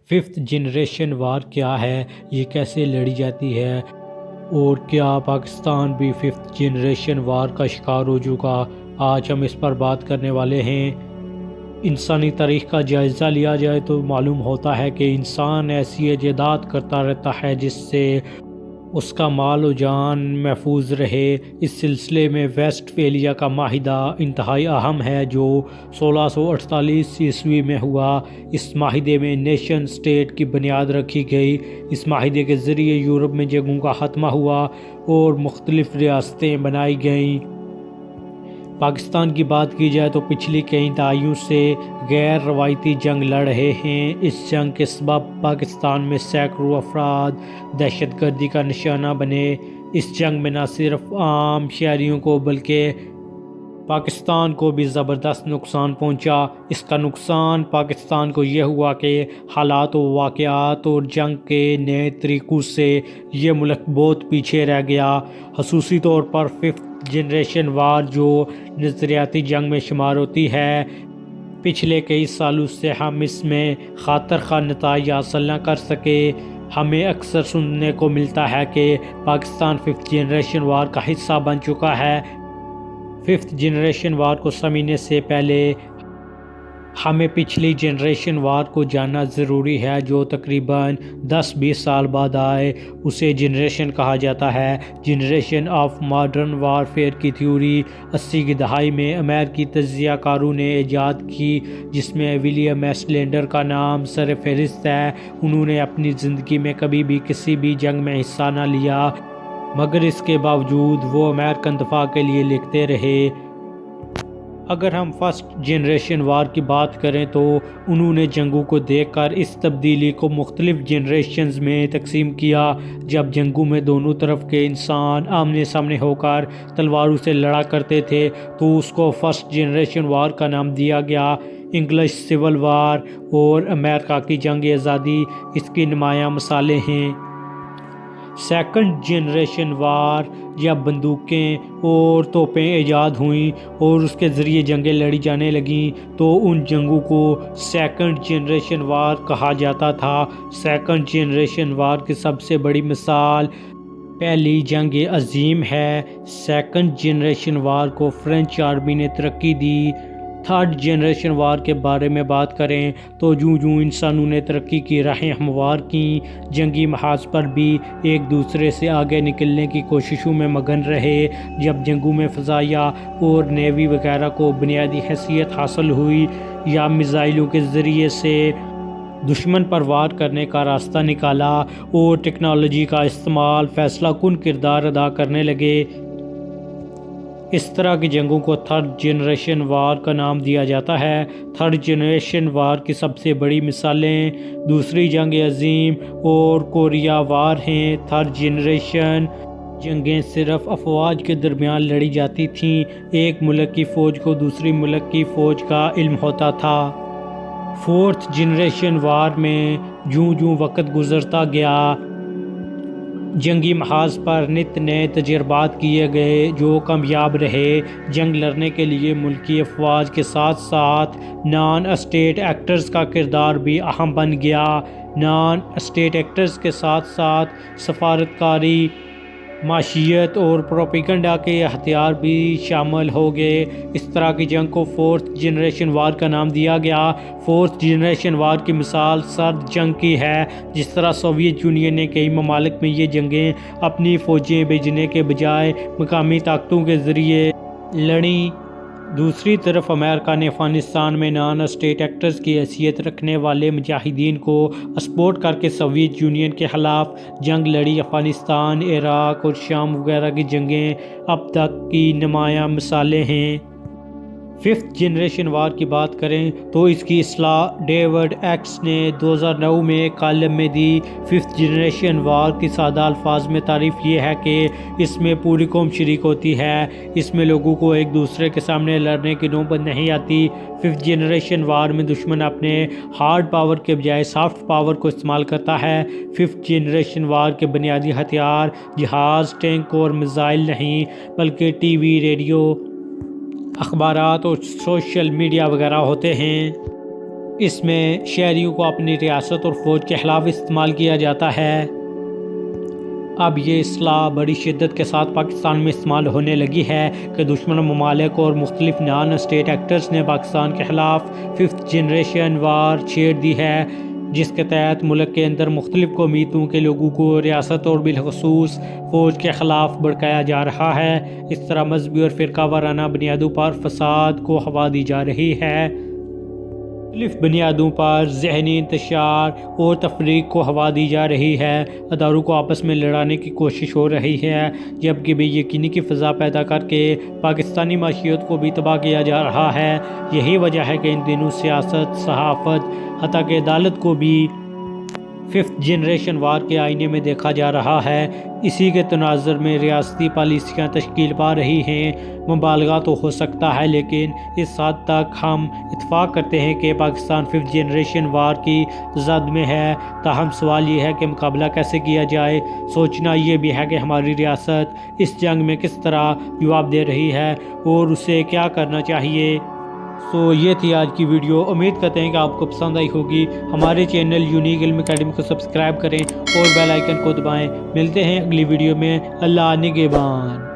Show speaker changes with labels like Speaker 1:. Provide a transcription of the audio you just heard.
Speaker 1: 5th generation وار کیا ہے، یہ کیسے لڑی جاتی ہے، اور کیا پاکستان بھی 5th جنریشن وار کا شکار ہو چکا؟ آج ہم اس پر بات کرنے والے ہیں۔ انسانی تاریخ کا جائزہ لیا جائے تو معلوم ہوتا ہے کہ انسان ایسی ایجادات کرتا رہتا ہے جس سے اس کا مال و جان محفوظ رہے۔ اس سلسلے میں ویسٹ فیلیا کا معاہدہ انتہائی اہم ہے جو 1648 عیسوی میں ہوا۔ اس معاہدے میں نیشن سٹیٹ کی بنیاد رکھی گئی۔ اس معاہدے کے ذریعے یورپ میں جنگوں کا خاتمہ ہوا اور مختلف ریاستیں بنائی گئیں۔ پاکستان کی بات کی جائے تو پچھلی کئی دہائیوں سے غیر روایتی جنگ لڑ رہے ہیں۔ اس جنگ کے سبب پاکستان میں سینکڑوں افراد دہشت گردی کا نشانہ بنے۔ اس جنگ میں نہ صرف عام شہریوں کو بلکہ پاکستان کو بھی زبردست نقصان پہنچا۔ اس کا نقصان پاکستان کو یہ ہوا کہ حالات و واقعات اور جنگ کے نئے طریقوں سے یہ ملک بہت پیچھے رہ گیا۔ خصوصی طور پر 5th جنریشن وار جو نظریاتی جنگ میں شمار ہوتی ہے، پچھلے کئی سالوں سے ہم اس میں خاطر خواہ نتائج حاصل نہ کر سکے۔ ہمیں اکثر سننے کو ملتا ہے کہ پاکستان 5th جنریشن وار کا حصہ بن چکا ہے۔ 5th جنریشن وار کو سمجھنے سے پہلے ہمیں پچھلی جنریشن وار کو جاننا ضروری ہے جو تقریباً 10-20 سال بعد آئے۔ اسے جنریشن کہا جاتا ہے۔ جنریشن آف ماڈرن وارفیئر کی تھیوری 80 کی دہائی میں امریکی تجزیہ کاروں نے ایجاد کی جس میں ولیم ایس لینڈر کا نام سر فہرست ہے۔ انہوں نے اپنی زندگی میں کبھی بھی کسی بھی جنگ میں حصہ نہ لیا، مگر اس کے باوجود وہ امریکن دفاع کے لیے لکھتے رہے۔ اگر ہم 1st جنریشن وار کی بات کریں تو انہوں نے جنگوں کو دیکھ کر اس تبدیلی کو مختلف جنریشنز میں تقسیم کیا۔ جب جنگوں میں دونوں طرف کے انسان آمنے سامنے ہو کر تلواروں سے لڑا کرتے تھے تو اس کو 1st جنریشن وار کا نام دیا گیا۔ انگلش سول وار اور امریکہ کی جنگ آزادی اس کی نمایاں مثالیں ہیں۔ 2nd جنریشن وار جب بندوقیں اور توپیں ایجاد ہوئیں اور اس کے ذریعے جنگیں لڑی جانے لگیں تو ان جنگوں کو 2nd جنریشن وار کہا جاتا تھا۔ 2nd جنریشن وار کی سب سے بڑی مثال پہلی جنگ عظیم ہے۔ 2nd جنریشن وار کو فرینچ آرمی نے ترقی دی۔ 3rd جنریشن وار کے بارے میں بات کریں تو جوں انسانوں نے ترقی کی راہیں ہموار کیں، جنگی محاذ پر بھی ایک دوسرے سے آگے نکلنے کی کوششوں میں مگن رہے۔ جب جنگوں میں فضائیہ اور نیوی وغیرہ کو بنیادی حیثیت حاصل ہوئی یا میزائلوں کے ذریعے سے دشمن پر وار کرنے کا راستہ نکالا اور ٹیکنالوجی کا استعمال فیصلہ کن کردار ادا کرنے لگے، اس طرح کی جنگوں کو 3rd جنریشن وار کا نام دیا جاتا ہے۔ 3rd جنریشن وار کی سب سے بڑی مثالیں دوسری جنگ عظیم اور کوریا وار ہیں۔ 3rd جنریشن جنگیں صرف افواج کے درمیان لڑی جاتی تھیں۔ ایک ملک کی فوج کو دوسری ملک کی فوج کا علم ہوتا تھا۔ 4th جنریشن وار میں جوں وقت گزرتا گیا جنگی محاذ پر نت نئے تجربات کیے گئے جو کامیاب رہے۔ جنگ لڑنے کے لیے ملکی افواج کے ساتھ ساتھ نان اسٹیٹ ایکٹرز کا کردار بھی اہم بن گیا۔ نان اسٹیٹ ایکٹرز کے ساتھ ساتھ سفارتکاری، معیشت اور پروپیگنڈا کے ہتھیار بھی شامل ہو گئے۔ اس طرح کی جنگ کو 4th جنریشن وار کا نام دیا گیا۔ 4th جنریشن وار کی مثال سرد جنگ کی ہے۔ جس طرح سوویت یونین نے کئی ممالک میں یہ جنگیں اپنی فوجیں بھیجنے کے بجائے مقامی طاقتوں کے ذریعے لڑیں، دوسری طرف امریکہ نے افغانستان میں نان اسٹیٹ ایکٹرز کی حیثیت رکھنے والے مجاہدین کو سپورٹ کر کے سوویت یونین کے خلاف جنگ لڑی۔ افغانستان، عراق اور شام وغیرہ کی جنگیں اب تک کی نمایاں مثالیں ہیں۔ 5th جنریشن وار کی بات کریں تو اس کی اصطلاح ڈیوڈ ایکس نے 2009 میں ایک کالم میں دی۔ 5th جنریشن وار کی سادہ الفاظ میں تعریف یہ ہے کہ اس میں پوری قوم شریک ہوتی ہے، اس میں لوگوں کو ایک دوسرے کے سامنے لڑنے کی نوبت نہیں آتی۔ 5th جنریشن وار میں دشمن اپنے ہارڈ پاور کے بجائے سافٹ پاور کو استعمال کرتا ہے۔ 5th جنریشن وار کے بنیادی ہتھیار جہاز، ٹینک اور میزائل نہیں بلکہ ٹی وی، ریڈیو، اخبارات اور سوشل میڈیا وغیرہ ہوتے ہیں۔ اس میں شہریوں کو اپنی ریاست اور فوج کے خلاف استعمال کیا جاتا ہے۔ اب یہ اصطلاح بڑی شدت کے ساتھ پاکستان میں استعمال ہونے لگی ہے کہ دشمن ممالک اور مختلف نان اسٹیٹ ایکٹرز نے پاکستان کے خلاف 5th جنریشن وار چھیڑ دی ہے، جس کے تحت ملک کے اندر مختلف قومیتوں کے لوگوں کو ریاست اور بالخصوص فوج کے خلاف بھڑکایا جا رہا ہے۔ اس طرح مذہبی اور فرقہ وارانہ بنیادوں پر فساد کو ہوا دی جا رہی ہے، مختلف بنیادوں پر ذہنی انتشار اور تفریق کو ہوا دی جا رہی ہے، اداروں کو آپس میں لڑانے کی کوشش ہو رہی ہے، جبکہ بے یقینی کی فضا پیدا کر کے پاکستانی معیشت کو بھی تباہ کیا جا رہا ہے۔ یہی وجہ ہے کہ ان دنوں سیاست، صحافت، حتیٰ کہ عدالت کو بھی 5th جنریشن وار کے آئینے میں دیکھا جا رہا ہے۔ اسی کے تناظر میں ریاستی پالیسیاں تشکیل پا رہی ہیں۔ مبالغہ تو ہو سکتا ہے، لیکن اس حد تک ہم اتفاق کرتے ہیں کہ پاکستان 5th جنریشن وار کی زد میں ہے۔ تاہم سوال یہ ہے کہ مقابلہ کیسے کیا جائے۔ سوچنا یہ بھی ہے کہ ہماری ریاست اس جنگ میں کس طرح جواب دے رہی ہے اور اسے کیا کرنا چاہیے۔ یہ تھی آج کی ویڈیو، امید کرتے ہیں کہ آپ کو پسند آئی ہوگی۔ ہمارے چینل یونیک علم اکیڈمی کو سبسکرائب کریں اور بیل آئیکن کو دبائیں۔ ملتے ہیں اگلی ویڈیو میں۔ اللہ نگہبان۔